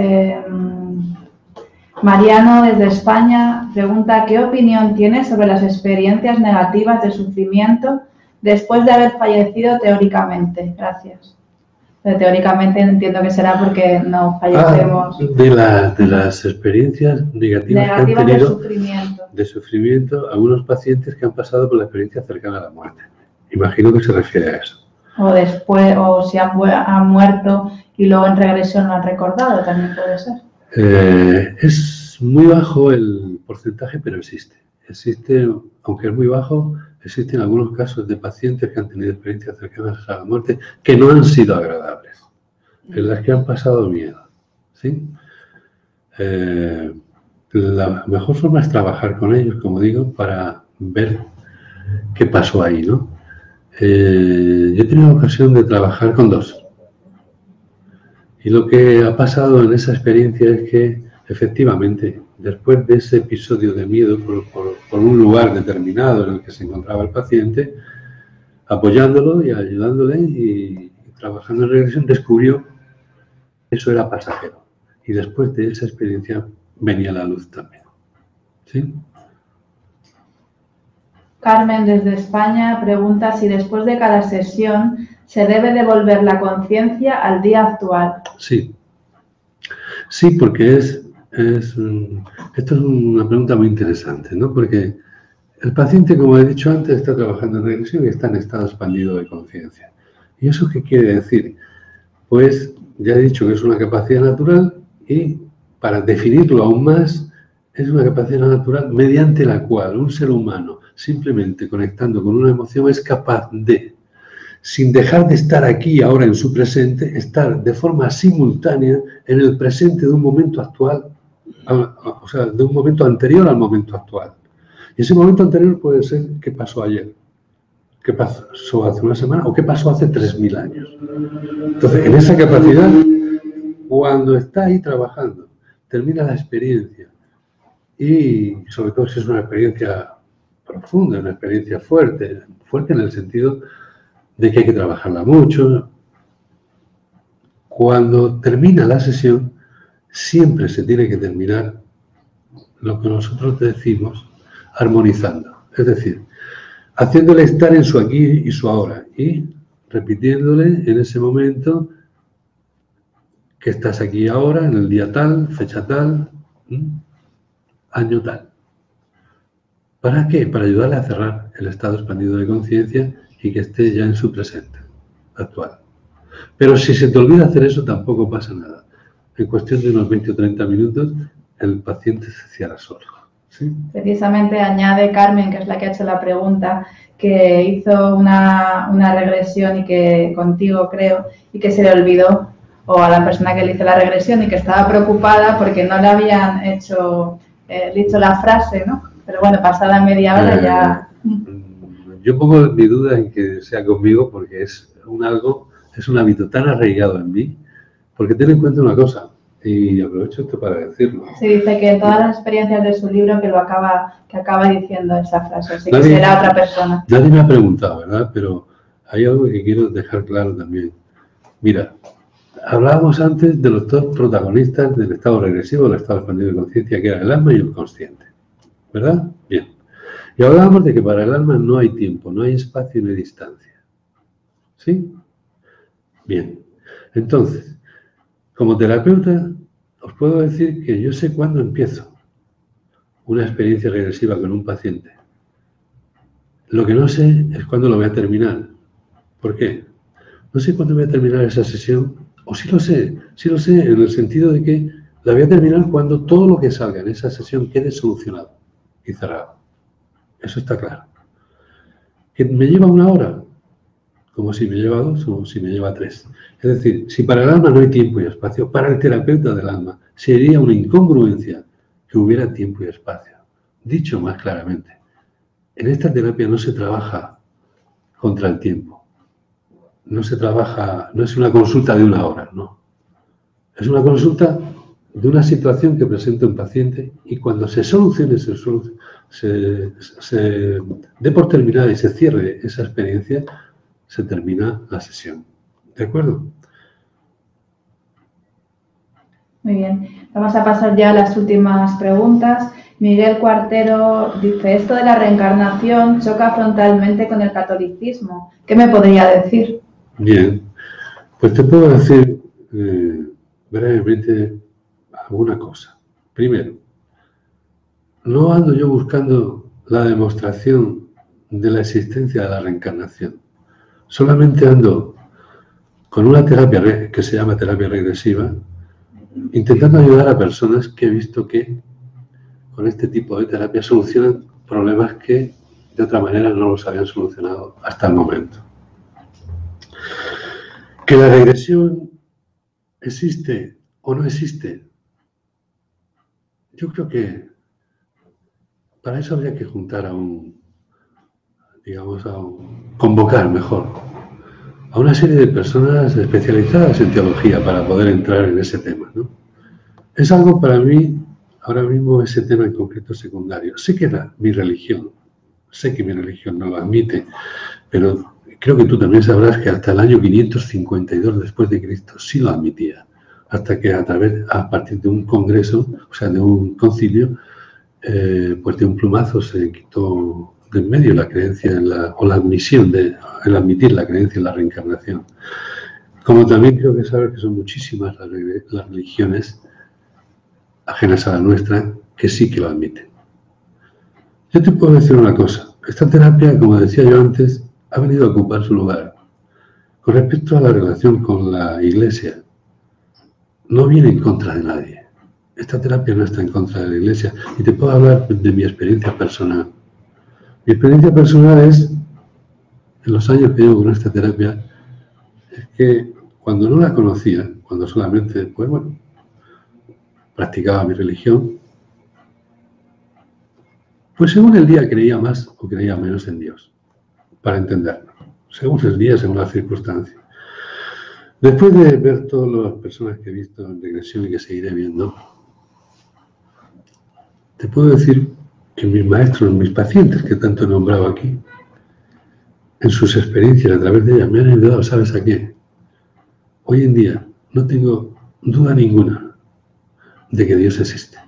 Mariano desde España pregunta ¿qué opinión tienes sobre las experiencias negativas de sufrimiento después de haber fallecido teóricamente? Gracias. Pero teóricamente entiendo que será porque no fallecemos. De las experiencias negativas que han tenido de sufrimiento, algunos pacientes que han pasado por la experiencia cercana a la muerte. Imagino que se refiere a eso. O después, o si han muerto y luego en regresión lo han recordado, también puede ser. Es muy bajo el porcentaje, pero existe. Existe, aunque es muy bajo, existen algunos casos de pacientes que han tenido experiencias cercanas a la muerte que no han sido agradables, en las que han pasado miedo. ¿Sí? La mejor forma es trabajar con ellos, como digo, para ver qué pasó ahí, ¿no? Yo he tenido la ocasión de trabajar con dos. Y lo que ha pasado en esa experiencia es que, efectivamente, después de ese episodio de miedo por un lugar determinado en el que se encontraba el paciente, apoyándolo y ayudándole y trabajando en regresión, descubrió que eso era pasajero. Y después de esa experiencia venía la luz también. ¿Sí? Carmen desde España pregunta si después de cada sesión se debe devolver la conciencia al día actual. Sí. Sí, porque esto es una pregunta muy interesante, ¿no? Porque el paciente, como he dicho antes, está trabajando en regresión y está en estado expandido de conciencia. ¿Y eso qué quiere decir? Pues ya he dicho que es una capacidad natural y, para definirlo aún más, es una capacidad natural mediante la cual un ser humano, simplemente conectando con una emoción, es capaz de, sin dejar de estar aquí ahora en su presente, estar de forma simultánea en el presente de un momento actual, o sea, de un momento anterior al momento actual. Y ese momento anterior puede ser qué pasó ayer, qué pasó hace una semana o qué pasó hace 3000 años. Entonces, en esa capacidad, cuando está ahí trabajando, termina la experiencia y, sobre todo si es una experiencia profunda, una experiencia fuerte en el sentido de que hay que trabajarla mucho. Cuando termina la sesión, siempre se tiene que terminar lo que nosotros decimos armonizando, es decir, haciéndole estar en su aquí y su ahora y repitiéndole en ese momento que estás aquí ahora, en el día tal, fecha tal, año tal. ¿Para qué? Para ayudarle a cerrar el estado expandido de conciencia y que esté ya en su presente actual. Pero si se te olvida hacer eso, tampoco pasa nada. En cuestión de unos 20 o 30 minutos, el paciente se cierra solo. ¿Sí? Precisamente añade Carmen, que es la que ha hecho la pregunta, que hizo una regresión y que contigo, creo, y que se le olvidó, o a la persona que le hizo la regresión, y que estaba preocupada porque no le habían dicho la frase, ¿no? Pero bueno, pasada media hora ya... Yo pongo mi duda en que sea conmigo porque es un hábito tan arraigado en mí, porque ten en cuenta una cosa, y aprovecho esto para decirlo. Sí, dice que en todas las experiencias de su libro que acaba diciendo esa frase, así que será otra persona. Nadie me ha preguntado, ¿verdad? Pero hay algo que quiero dejar claro también. Mira, hablábamos antes de los dos protagonistas del estado regresivo, del estado expandido de conciencia, que era el alma y el consciente, ¿verdad? Bien. Y hablábamos de que para el alma no hay tiempo, no hay espacio ni distancia. ¿Sí? Bien. Entonces, como terapeuta, os puedo decir que yo sé cuándo empiezo una experiencia regresiva con un paciente. Lo que no sé es cuándo lo voy a terminar. ¿Por qué? No sé cuándo voy a terminar esa sesión, o sí lo sé en el sentido de que la voy a terminar cuando todo lo que salga en esa sesión quede solucionado y cerrado. Eso está claro. ¿Que me lleva una hora? Como si me lleva 2 o si me lleva 3. Es decir, si para el alma no hay tiempo y espacio, para el terapeuta del alma sería una incongruencia que hubiera tiempo y espacio. Dicho más claramente, en esta terapia no se trabaja contra el tiempo. No se trabaja, no es una consulta de 1 hora, no. Es una consulta de una situación que presenta un paciente y cuando se solucione, se dé por terminada y se cierre esa experiencia, se termina la sesión. ¿De acuerdo? Muy bien. Vamos a pasar ya a las últimas preguntas. Miguel Cuartero dice, esto de la reencarnación choca frontalmente con el catolicismo. ¿Qué me podría decir? Bien, pues te puedo decir brevemente alguna cosa. Primero, no ando yo buscando la demostración de la existencia de la reencarnación. Solamente ando con una terapia que se llama terapia regresiva, intentando ayudar a personas que he visto que con este tipo de terapia solucionan problemas que de otra manera no los habían solucionado hasta el momento. Que la regresión existe o no existe, yo creo que para eso habría que juntar convocar mejor a una serie de personas especializadas en teología para poder entrar en ese tema, ¿no? Es algo para mí, ahora mismo, ese tema en concreto secundario. Sé que mi religión no lo admite, pero creo que tú también sabrás que hasta el año 552 después de Cristo sí lo admitía, hasta que a partir de un congreso, o sea, de un concilio, pues de un plumazo se quitó de en medio la creencia la admisión el admitir la creencia en la reencarnación. Como también creo que sabes que son muchísimas las religiones ajenas a la nuestra que sí que lo admiten. Yo te puedo decir una cosa, esta terapia, como decía yo antes, ha venido a ocupar su lugar. Con respecto a la relación con la Iglesia, no viene en contra de nadie. Esta terapia no está en contra de la Iglesia y te puedo hablar de mi experiencia personal. Mi experiencia personal es, en los años que llevo con esta terapia, es que cuando no la conocía, cuando solamente, pues bueno, practicaba mi religión, pues según el día creía más o creía menos en Dios, para entenderlo, según el día, según las circunstancias. Después de ver todas las personas que he visto en regresión y que seguiré viendo, te puedo decir que mis maestros, mis pacientes que tanto he nombrado aquí, en sus experiencias a través de ellas me han ayudado, ¿sabes a qué? Hoy en día no tengo duda ninguna de que Dios existe.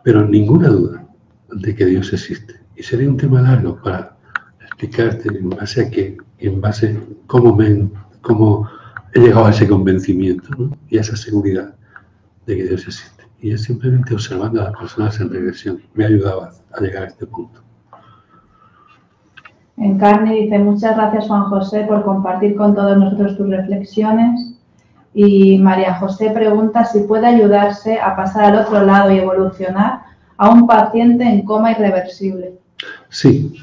Pero ninguna duda de que Dios existe. Y sería un tema largo para explicarte en base a qué, en base a cómo he llegado a ese convencimiento, ¿no? Y a esa seguridad de que Dios existe. Y es simplemente observando a las personas en regresión. Me ha ayudado a llegar a este punto. Encarni dice, muchas gracias Juan José por compartir con todos nosotros tus reflexiones. Y María José pregunta si puede ayudarse a pasar al otro lado y evolucionar a un paciente en coma irreversible. Sí,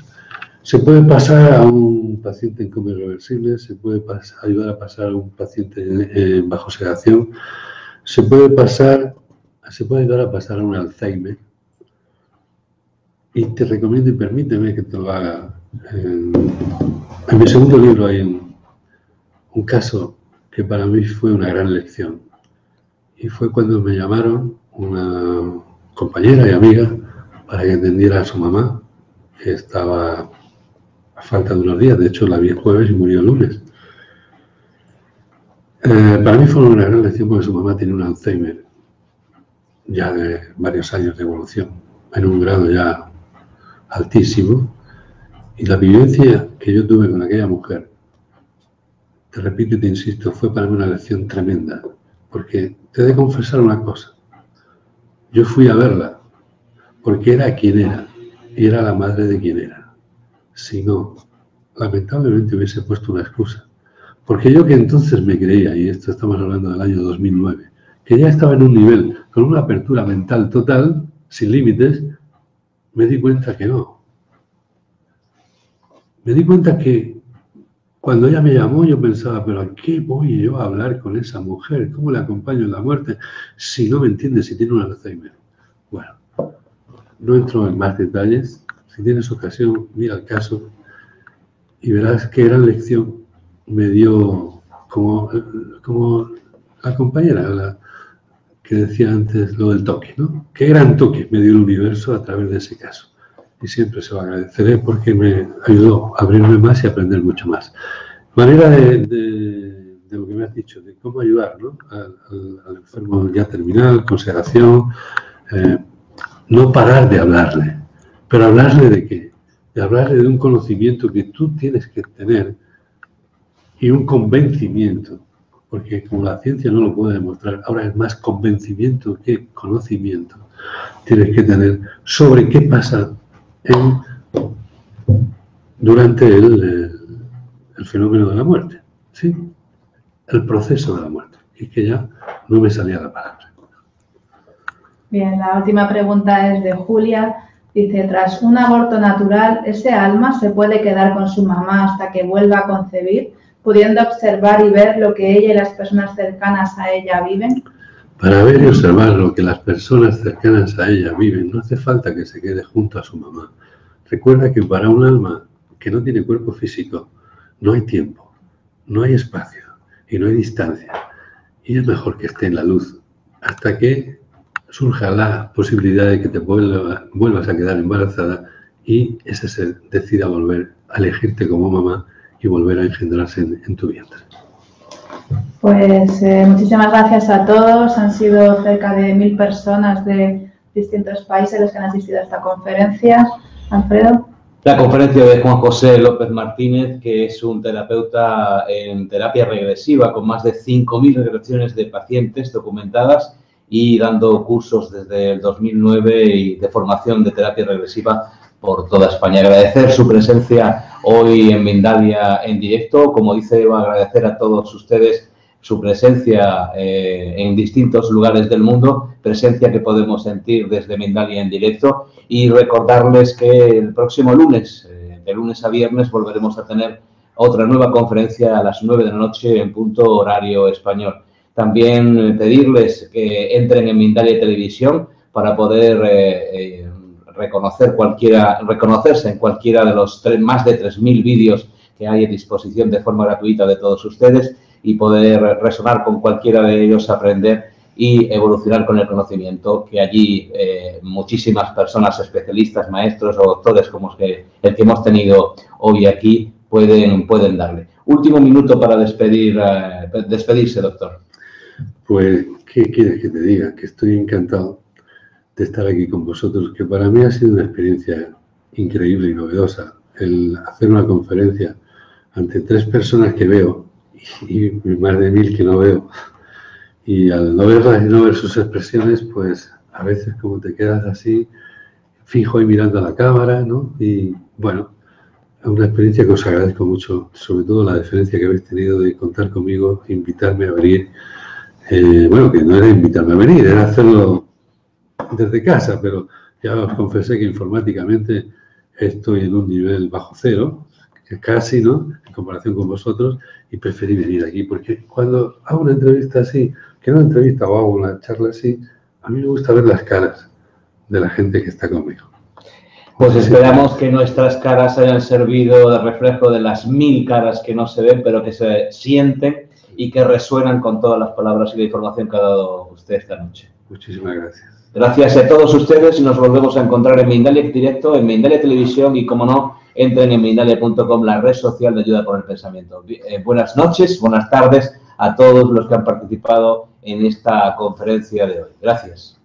se puede pasar a un paciente en coma irreversible, se puede ayudar a pasar a un paciente bajo sedación, se puede ayudar a pasar a un Alzheimer. Y te recomiendo y permíteme que te lo haga. En mi segundo libro hay un caso que para mí fue una gran lección. Y fue cuando me llamaron una compañera y amiga para que atendiera a su mamá, que estaba a falta de unos días. De hecho, la vi el jueves y murió el lunes. Para mí fue una gran lección porque su mamá tiene un Alzheimer ya de varios años de evolución, en un grado ya altísimo. Y la vivencia que yo tuve con aquella mujer, te repito y te insisto, fue para mí una lección tremenda, porque te he de confesar una cosa. Yo fui a verla porque era quien era y era la madre de quien era. Si no, lamentablemente hubiese puesto una excusa. Porque yo que entonces me creía, y esto estamos hablando del año 2009, que ya estaba en un nivel con una apertura mental total, sin límites, me di cuenta que no. Me di cuenta que cuando ella me llamó yo pensaba, pero ¿a qué voy yo a hablar con esa mujer? ¿Cómo le acompaño en la muerte si no me entiende, si tiene un Alzheimer? Bueno, no entro en más detalles. Si tienes ocasión, mira el caso y verás qué gran lección me dio como la compañera, que decía antes lo del toque, ¿no? Qué gran toque me dio el universo a través de ese caso. Y siempre se lo agradeceré porque me ayudó a abrirme más y a aprender mucho más. Manera de lo que me has dicho, de cómo ayudar, ¿no? al enfermo ya terminal, consideración, no parar de hablarle. ¿Pero hablarle de qué? De hablarle de un conocimiento que tú tienes que tener y un convencimiento, porque como la ciencia no lo puede demostrar, ahora es más convencimiento que conocimiento. Tienes que tener sobre qué pasa durante el fenómeno de la muerte, ¿sí? El proceso de la muerte. Y que ya no me salía la palabra. Bien, la última pregunta es de Julia. Dice, tras un aborto natural, ¿ese alma se puede quedar con su mamá hasta que vuelva a concebir, pudiendo observar y ver lo que ella y las personas cercanas a ella viven? Para ver y observar lo que las personas cercanas a ella viven, no hace falta que se quede junto a su mamá. Recuerda que para un alma que no tiene cuerpo físico, no hay tiempo, no hay espacio y no hay distancia. Y es mejor que esté en la luz hasta que surja la posibilidad de que te vuelvas a quedar embarazada y ese ser decida volver a elegirte como mamá y volver a engendrarse en tu vientre. Pues muchísimas gracias a todos. Han sido cerca de 1000 personas de distintos países los que han asistido a esta conferencia. Alfredo. La conferencia de Juan José López Martínez, que es un terapeuta en terapia regresiva con más de 5.000 regresiones de pacientes documentadas y dando cursos desde el 2009 y de formación de terapia regresiva por toda España. Agradecer su presencia hoy en Mindalia en directo. Como dice Eva, agradecer a todos ustedes su presencia en distintos lugares del mundo, presencia que podemos sentir desde Mindalia en directo, y recordarles que el próximo lunes, de lunes a viernes, volveremos a tener otra nueva conferencia a las 9 de la noche en punto horario español. También pedirles que entren en Mindalia Televisión para poder reconocerse en cualquiera de los más de 3.000 vídeos que hay a disposición de forma gratuita de todos ustedes y poder resonar con cualquiera de ellos, aprender y evolucionar con el conocimiento que allí muchísimas personas, especialistas, maestros o doctores como el que hemos tenido hoy aquí pueden darle. Último minuto para despedirse, doctor. Pues, ¿qué quieres que te diga? Que estoy encantado de estar aquí con vosotros, que para mí ha sido una experiencia increíble y novedosa el hacer una conferencia ante 3 personas que veo y más de 1000 que no veo. Y al no verlas y no ver sus expresiones, pues a veces como te quedas así, fijo y mirando a la cámara, ¿no? Y bueno, es una experiencia que os agradezco mucho, sobre todo la deferencia que habéis tenido de contar conmigo, invitarme a venir. Bueno, que no era invitarme a venir, era hacerlo desde casa, pero ya os confesé que informáticamente estoy en un nivel bajo cero, que casi, ¿no?, en comparación con vosotros, y preferí venir aquí, porque cuando hago una entrevista así, que no entrevista o hago una charla así, a mí me gusta ver las caras de la gente que está conmigo. Pues esperamos que nuestras caras hayan servido de reflejo de las 1000 caras que no se ven, pero que se sienten y que resuenan con todas las palabras y la información que ha dado usted esta noche. Muchísimas gracias. Gracias a todos ustedes y nos volvemos a encontrar en Mindalia Directo, en Mindalia Televisión y, como no, entren en Mindalia.com, la red social de ayuda por el pensamiento. Buenas noches, buenas tardes a todos los que han participado en esta conferencia de hoy. Gracias.